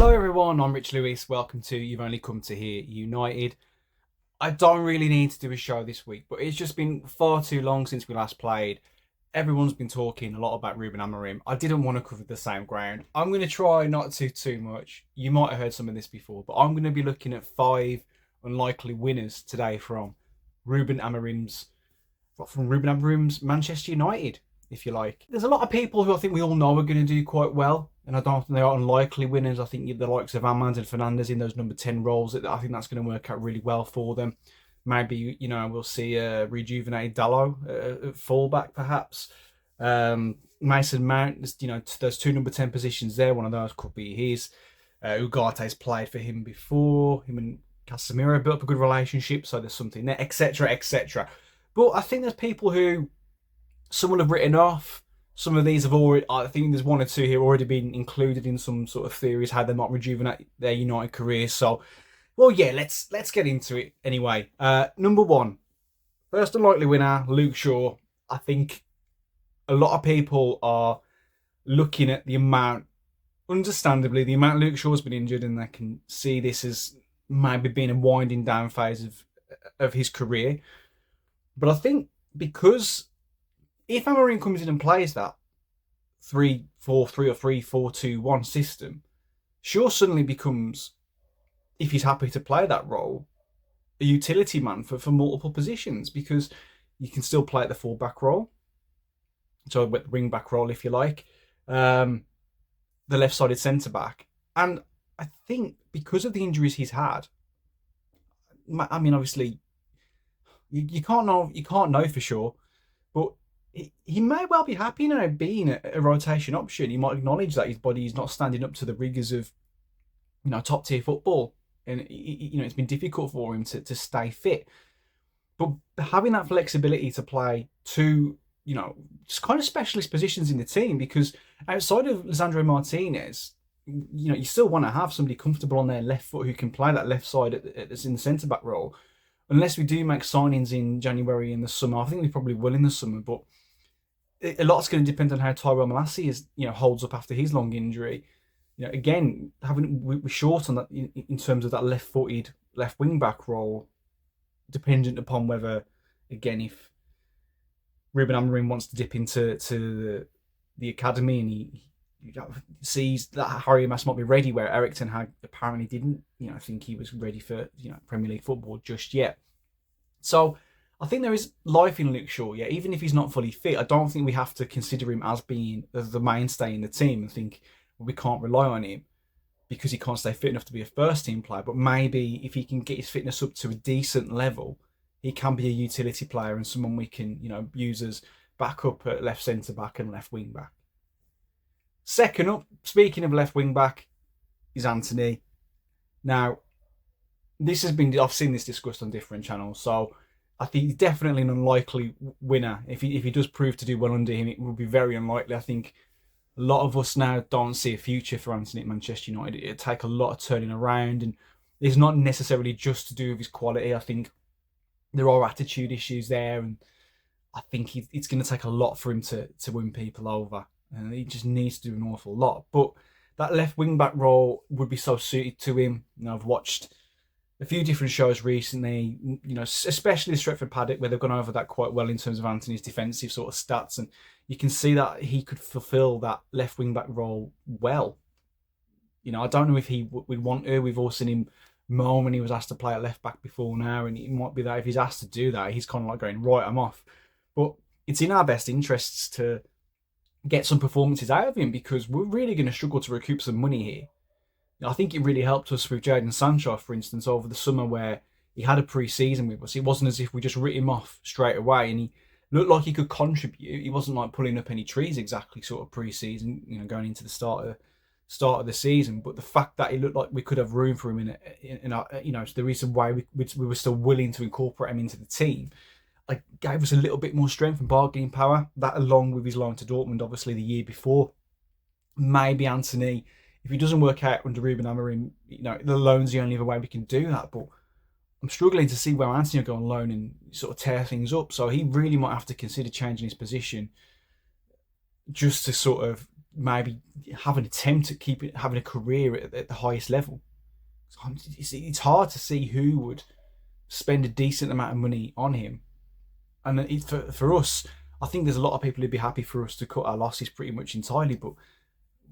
Hello everyone, I'm Rich Lewis. Welcome to You've Only Come to Hear United. I don't really need to do a show this week, but it's just been far too long since we last played. Everyone's been talking a lot about Ruben Amorim. I didn't want to cover the same ground. I'm going to try not to too much. You might have heard some of this before, but I'm going to be looking at 5 unlikely winners today Ruben Amorim's from Ruben Amorim's Manchester United, if you like. There's a lot of people who I think we all know are going to do quite well, and I don't think they are unlikely winners. I think the likes of Amand and Fernandes in those number 10 roles, I think that's going to work out really well for them. Maybe, we'll see a rejuvenated Dalot at fullback, perhaps. Mason Mount, those 2 number 10 positions there, one of those could be his. Ugarte's played for him before. Him and Casemiro built up a good relationship, so there's something there, etc., etc. But I think there's people who some will have written off. Some of these have already, I think there's 1 or 2 here already been included in some sort of theories how they might rejuvenate their United career. So, well, yeah, let's get into it anyway. Number 1, first unlikely winner, Luke Shaw. I think a lot of people are looking at the amount, understandably, the amount Luke Shaw's been injured, and they can see this as maybe being a winding down phase of his career. But I think because if Amorim comes in and plays that 3-4-3 or 3-4-2-1 system, Shaw suddenly becomes, if he's happy to play that role, a utility man for multiple positions, because you can still play at the full-back role, so the wing-back role, if you like, the left-sided centre-back. And I think because of the injuries he's had, I mean, obviously, you can't know for sure, but he may well be happy now being a rotation option. He might acknowledge that his body is not standing up to the rigours of, top tier football, and it's been difficult for him to stay fit. But having that flexibility to play 2, just kind of specialist positions in the team, because outside of Lisandro Martinez, you still want to have somebody comfortable on their left foot who can play that left side as in the centre back role. Unless we do make signings in January in the summer, I think we probably will in the summer, but a lot's going to depend on how Tyrell Malacia holds up after his long injury. Again, we're short on that in terms of that left-footed left wing-back role, dependent upon whether, again, if Ruben Amorim wants to dip into the academy and he sees that Harry Mass might be ready, where Eric Ten Hag apparently didn't, think he was ready for Premier League football just yet. So I think there is life in Luke Shaw. Yeah, even if he's not fully fit, I don't think we have to consider him as being the mainstay in the team and think we can't rely on him because he can't stay fit enough to be a first team player. But maybe if he can get his fitness up to a decent level, he can be a utility player and someone we can use as backup at left centre back and left wing back. Second up, speaking of left wing back, is Anthony. Now, I've seen this discussed on different channels, so I think he's definitely an unlikely winner. If he does prove to do well under him, it would be very unlikely. I think a lot of us now don't see a future for Anthony at Manchester United. It'd take a lot of turning around, and it's not necessarily just to do with his quality. I think there are attitude issues there, and I think it's going to take a lot for him to win people over. And he just needs to do an awful lot. But that left wing back role would be so suited to him. I've watched a few different shows recently, especially the Stretford Paddock, where they've gone over that quite well in terms of Anthony's defensive sort of stats, and you can see that he could fulfil that left wing back role well. I don't know if he would want to. We've all seen him moan when he was asked to play at left back before now, and it might be that if he's asked to do that, he's kind of like going, right, I'm off. But it's in our best interests to get some performances out of him, because we're really going to struggle to recoup some money here. I think it really helped us with Jadon Sancho, for instance, over the summer, where he had a pre-season with us. It wasn't as if we just writ him off straight away, and he looked like he could contribute. He wasn't like pulling up any trees exactly, sort of pre-season, going into the start of the season. But the fact that it looked like we could have room for him in our, the reason why we were still willing to incorporate him into the team, gave us a little bit more strength and bargaining power. That, along with his loan to Dortmund, obviously the year before. Maybe Anthony, if he doesn't work out under Ruben Amorim, the loan's the only other way we can do that. But I'm struggling to see where Anthony will go on loan and sort of tear things up. So he really might have to consider changing his position just to sort of maybe have an attempt at having a career at the highest level. It's hard to see who would spend a decent amount of money on him. And for us, I think there's a lot of people who'd be happy for us to cut our losses pretty much entirely. But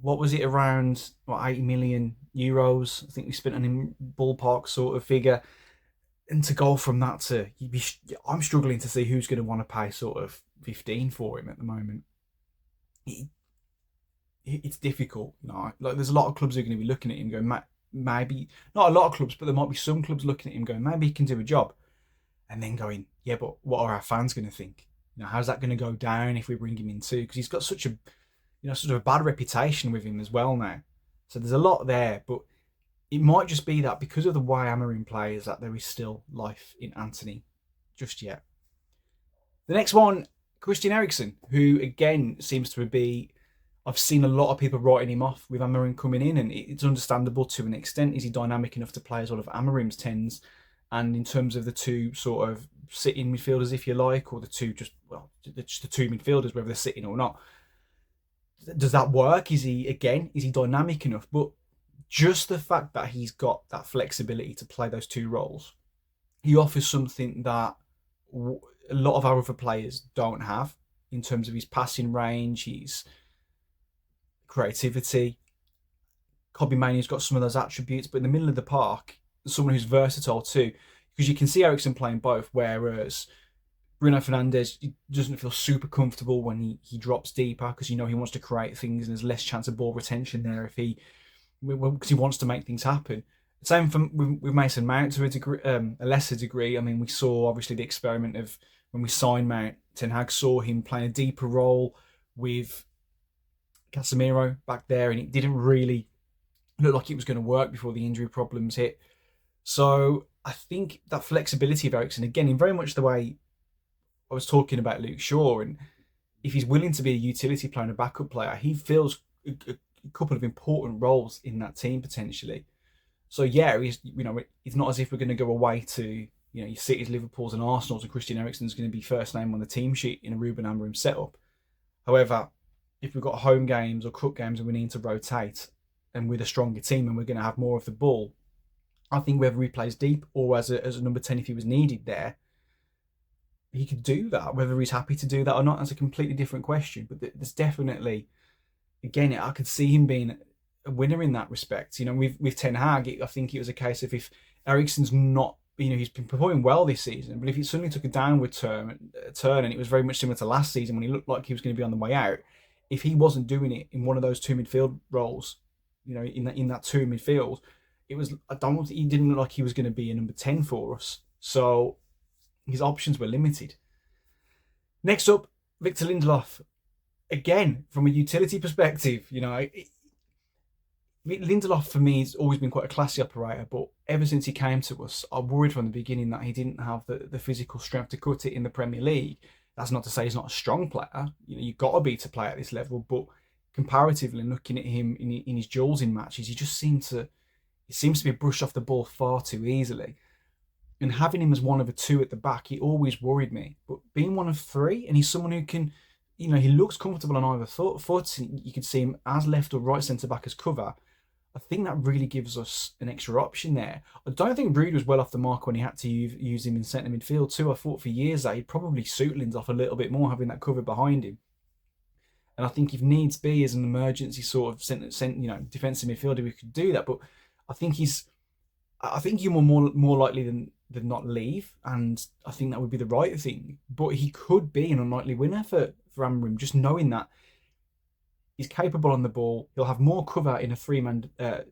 what was it, around what, 80 million euros? I think we spent on him, ballpark sort of figure. And to go from that to, I'm struggling to see who's going to want to pay sort of 15 for him at the moment. It's difficult. Like there's a lot of clubs who are going to be looking at him going, maybe not a lot of clubs, but there might be some clubs looking at him going, maybe he can do a job, and then going, yeah, but what are our fans going to think? How's that going to go down if we bring him in too? Because he's got such a, sort of a bad reputation with him as well now. So there's a lot there, but it might just be that because of the way Amorim plays, that there is still life in Anthony just yet. The next one, Christian Eriksen, who again seems to be, I've seen a lot of people writing him off with Amorim coming in, and it's understandable to an extent. Is he dynamic enough to play as one of Amorim's tens? And in terms of the two sort of sitting midfielders, if you like, or the two just the two midfielders, whether they're sitting or not, does that work? Is he dynamic enough? But just the fact that he's got that flexibility to play those two roles, he offers something that a lot of our other players don't have in terms of his passing range, his creativity. Kobbie Mainoo's got some of those attributes, but in the middle of the park, someone who's versatile too, because you can see Eriksen playing both, whereas Bruno Fernandes doesn't feel super comfortable when he drops deeper, because he wants to create things and there's less chance of ball retention there because he wants to make things happen. Same with Mason Mount to a lesser degree. I mean, we saw obviously the experiment of when we signed Mount, Ten Hag saw him playing a deeper role with Casemiro back there, and it didn't really look like it was going to work before the injury problems hit. So I think that flexibility of Eriksen, again, in very much the way I was talking about Luke Shaw, and if he's willing to be a utility player and a backup player, he fills a couple of important roles in that team potentially. So yeah, it's not as if we're going to go away to your City's, Liverpool's, and Arsenal's, and Christian Eriksen's going to be first name on the team sheet in a Ruben Amorim setup. However, if we've got home games or cup games and we need to rotate, and with a stronger team and we're going to have more of the ball, I think whether he plays deep or as a number 10 if he was needed there, he could do that. Whether he's happy to do that or not, that's a completely different question. But there's definitely, again, I could see him being a winner in that respect. With Ten Hag, I think it was a case of if Eriksen's not, he's been performing well this season, but if he suddenly took a downward turn, and it was very much similar to last season when he looked like he was going to be on the way out, if he wasn't doing it in one of those two midfield roles, in that two midfield, he didn't look like he was going to be a number 10 for us. So his options were limited. Next up, Victor Lindelof. Again, from a utility perspective, Lindelof for me has always been quite a classy operator, but ever since he came to us, I worried from the beginning that he didn't have the physical strength to cut it in the Premier League. That's not to say he's not a strong player. You've got to be to play at this level, but comparatively, looking at him in his duels in matches, he seems to be brushed off the ball far too easily. And having him as one of the two at the back, he always worried me. But being one of three, and he's someone who can, he looks comfortable on either foot. You can see him as left or right centre back as cover. I think that really gives us an extra option there. I don't think Ruud was well off the mark when he had to use him in centre midfield too. I thought for years that he'd probably suit Lindelof a little bit more, having that cover behind him. And I think if needs be, as an emergency sort of defensive midfielder, we could do that. But I think you're more likely than not leave, and I think that would be the right thing. But he could be an unlikely winner for Amorim, just knowing that he's capable on the ball. He'll have more cover in a three-man, a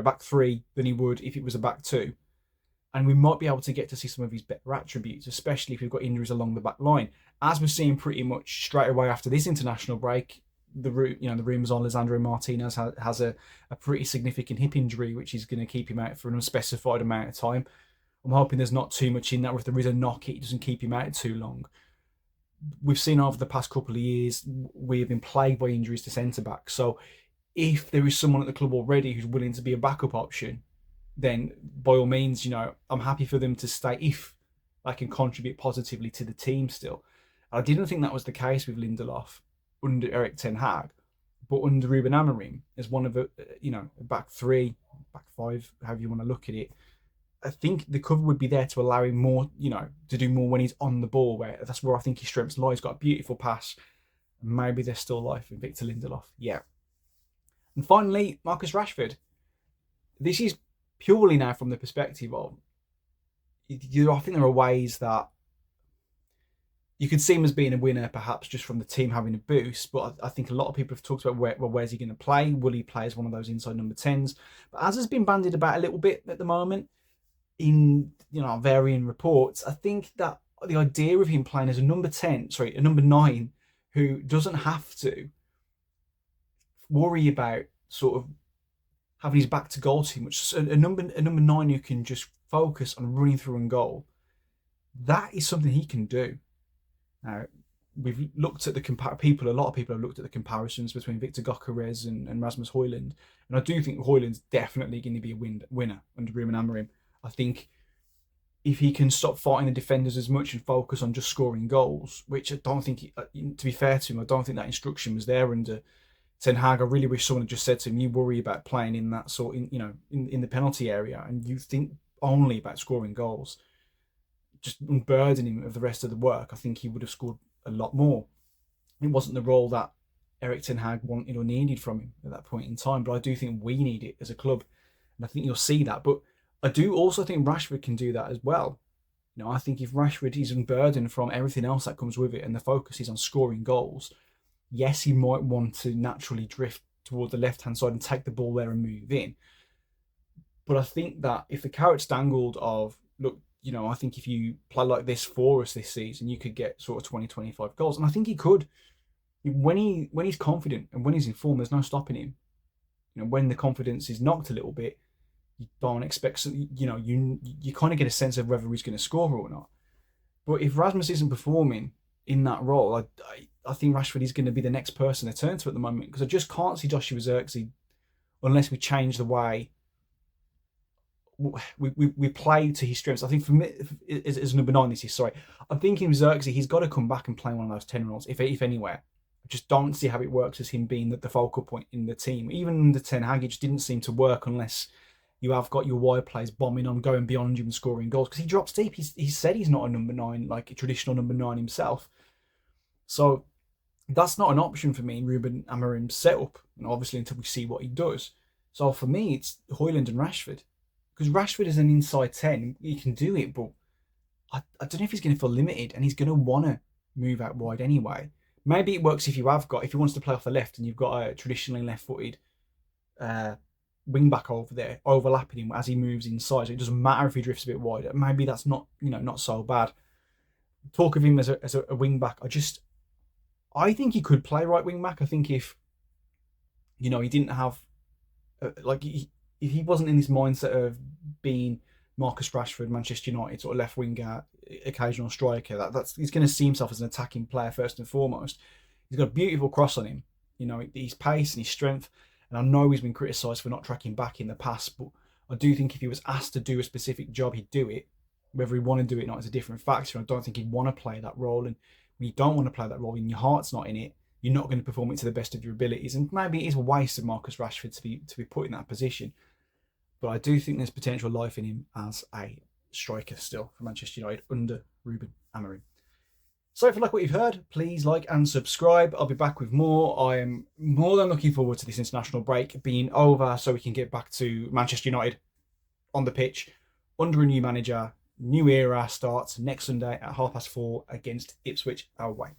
back three than he would if it was a back two. And we might be able to get to see some of his better attributes, especially if we've got injuries along the back line. As we're seeing pretty much straight away after this international break, the rumours on Lisandro Martinez has a pretty significant hip injury, which is going to keep him out for an unspecified amount of time. I'm hoping there's not too much in that, or if there is a knock, it doesn't keep him out too long. We've seen over the past couple of years, we've been plagued by injuries to centre-back. So if there is someone at the club already who's willing to be a backup option, then by all means, I'm happy for them to stay if they can contribute positively to the team still. I didn't think that was the case with Lindelof under Erik Ten Hag, But under Ruben Amorim, as one of a back three, back five, however you want to look at it, I think the cover would be there to allow him more, to do more when he's on the ball. Where that's where I think his strengths lie. He's got a beautiful pass. Maybe there's still life in Victor Lindelof. Yeah. And finally, Marcus Rashford. This is purely now from the perspective of, I think there are ways that you could see him as being a winner, perhaps just from the team having a boost. But I think a lot of people have talked about where's he going to play? Will he play as one of those inside number 10s? But as has been bandied about a little bit at the moment in varying reports, I think that the idea of him playing as a number 9, who doesn't have to worry about sort of having his back to goal too much, a number 9 who can just focus on running through and goal, that is something he can do. Now, we've looked at a lot of people have looked at the comparisons between Victor Gyökeres and Rasmus Højlund, and I do think Højlund's definitely going to be a winner under Ruben Amorim. I think if he can stop fighting the defenders as much and focus on just scoring goals, which I don't think, to be fair to him, I don't think that instruction was there under Ten Hag. I really wish someone had just said to him, you worry about playing in that sort, in the penalty area, and you think only about scoring goals. Just unburdening him of the rest of the work, I think he would have scored a lot more. It wasn't the role that Erik Ten Hag wanted or needed from him at that point in time, but I do think we need it as a club, and I think you'll see that. But I do also think Rashford can do that as well. I think if Rashford is unburdened from everything else that comes with it and the focus is on scoring goals, yes, he might want to naturally drift toward the left-hand side and take the ball there and move in. But I think that if the carrot's dangled of, look, I think if you play like this for us this season, you could get sort of 20, 25 goals. And I think he could. When he's confident and when he's in form, there's no stopping him. When the confidence is knocked a little bit, you don't expect, you kind of get a sense of whether he's going to score or not. But if Rasmus isn't performing in that role, I think Rashford is going to be the next person to turn to at the moment, because I just can't see Joshua Zirkzee unless we change the way we play to his strengths. I think for me, as number 9 this is, I'm thinking Zirkzee, he's got to come back and play one of those 10 roles, if anywhere. I just don't see how it works as him being the focal point in the team. Even the Ten Hag, it just didn't seem to work unless you have got your wide players bombing on, going beyond you and scoring goals, because he drops deep. He said he's not a number 9, like a traditional number 9 himself. So that's not an option for me in Ruben Amorim's setup, and obviously until we see what he does. So for me, it's Højlund and Rashford. Because Rashford is an inside 10, he can do it, but I don't know if he's going to feel limited, and he's going to want to move out wide anyway. Maybe it works if he wants to play off the left and you've got a traditionally left-footed wing back over there, overlapping him as he moves inside. So it doesn't matter if he drifts a bit wider. Maybe that's not so bad. Talk of him as a wing back, I think he could play right wing back. I think if he didn't have if he wasn't in this mindset of being Marcus Rashford, Manchester United sort of left winger, occasional striker, he's going to see himself as an attacking player first and foremost. He's got a beautiful cross on him, his pace and his strength. And I know he's been criticised for not tracking back in the past, but I do think if he was asked to do a specific job, he'd do it. Whether he want to do it or not is a different factor. I don't think he'd want to play that role. And when you don't want to play that role and your heart's not in it, you're not going to perform it to the best of your abilities. And maybe it is a waste of Marcus Rashford to be put in that position. But I do think there's potential life in him as a striker still for Manchester United under Ruben Amorim. So if you like what you've heard, please like and subscribe. I'll be back with more. I am more than looking forward to this international break being over so we can get back to Manchester United on the pitch under a new manager. New era starts next Sunday at 4:30 against Ipswich away.